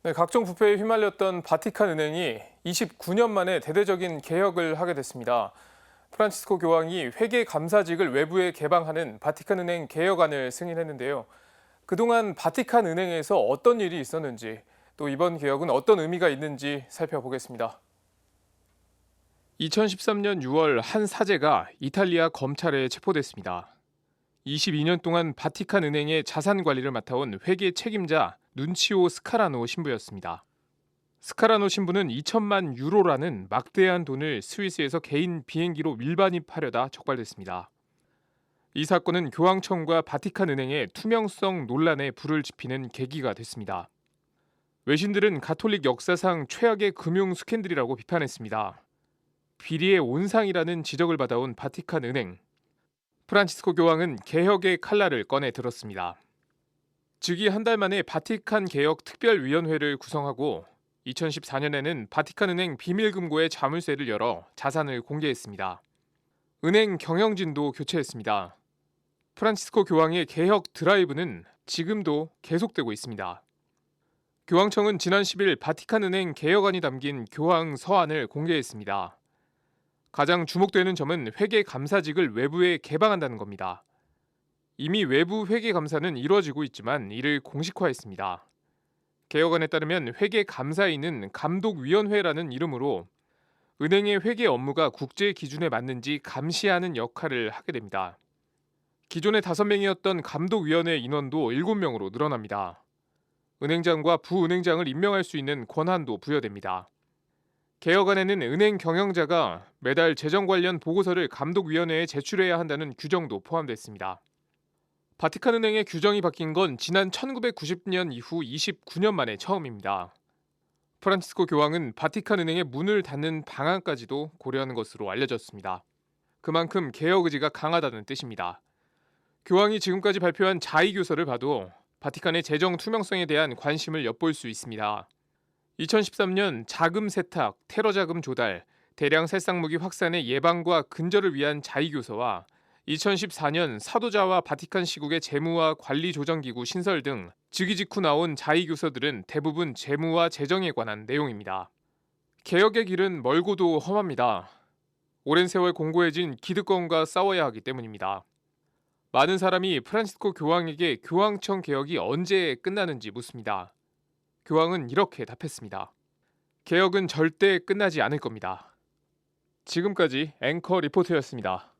네, 각종 부패에 휘말렸던 바티칸 은행이 29년 만에 대대적인 개혁을 하게 됐습니다. 프란치스코 교황이 회계 감사직을 외부에 개방하는 바티칸 은행 개혁안을 승인했는데요. 그동안 바티칸 은행에서 어떤 일이 있었는지, 또 이번 개혁은 어떤 의미가 있는지 살펴보겠습니다. 2013년 6월 한 사제가 이탈리아 검찰에 체포됐습니다. 22년 동안 바티칸 은행의 자산 관리를 맡아온 회계 책임자 눈치오 스카라노 신부였습니다. 스카라노 신부는 2천만 유로라는 막대한 돈을 스위스에서 개인 비행기로 밀반입하려다 적발됐습니다. 이 사건은 교황청과 바티칸 은행의 투명성 논란에 불을 지피는 계기가 됐습니다. 외신들은 가톨릭 역사상 최악의 금융 스캔들이라고 비판했습니다. 비리의 온상이라는 지적을 받아온 바티칸 은행. 프란치스코 교황은 개혁의 칼날을 꺼내 들었습니다. 즉위 한 달 만에 바티칸 개혁 특별위원회를 구성하고 2014년에는 바티칸 은행 비밀금고의 자물쇠를 열어 자산을 공개했습니다. 은행 경영진도 교체했습니다. 프란치스코 교황의 개혁 드라이브는 지금도 계속되고 있습니다. 교황청은 지난 10일 바티칸 은행 개혁안이 담긴 교황 서한을 공개했습니다. 가장 주목되는 점은 회계 감사직을 외부에 개방한다는 겁니다. 이미 외부 회계 감사는 이루어지고 있지만 이를 공식화했습니다. 개혁안에 따르면 회계 감사인은 감독위원회라는 이름으로 은행의 회계 업무가 국제 기준에 맞는지 감시하는 역할을 하게 됩니다. 기존의 5명이었던 감독위원회 인원도 7명으로 늘어납니다. 은행장과 부은행장을 임명할 수 있는 권한도 부여됩니다. 개혁안에는 은행 경영자가 매달 재정 관련 보고서를 감독위원회에 제출해야 한다는 규정도 포함됐습니다. 바티칸 은행의 규정이 바뀐 건 지난 1990년 이후 29년 만에 처음입니다. 프란치스코 교황은 바티칸 은행의 문을 닫는 방안까지도 고려하는 것으로 알려졌습니다. 그만큼 개혁 의지가 강하다는 뜻입니다. 교황이 지금까지 발표한 자의교서를 봐도 바티칸의 재정 투명성에 대한 관심을 엿볼 수 있습니다. 2013년 자금 세탁, 테러 자금 조달, 대량 살상무기 확산의 예방과 근절을 위한 자의교서와 2014년 사도자와 바티칸 시국의 재무와 관리조정기구 신설 등 즉위 직후 나온 자의교서들은 대부분 재무와 재정에 관한 내용입니다. 개혁의 길은 멀고도 험합니다. 오랜 세월 공고해진 기득권과 싸워야 하기 때문입니다. 많은 사람이 프란치스코 교황에게 교황청 개혁이 언제 끝나는지 묻습니다. 교황은 이렇게 답했습니다. 개혁은 절대 끝나지 않을 겁니다. 지금까지 앵커 리포터였습니다.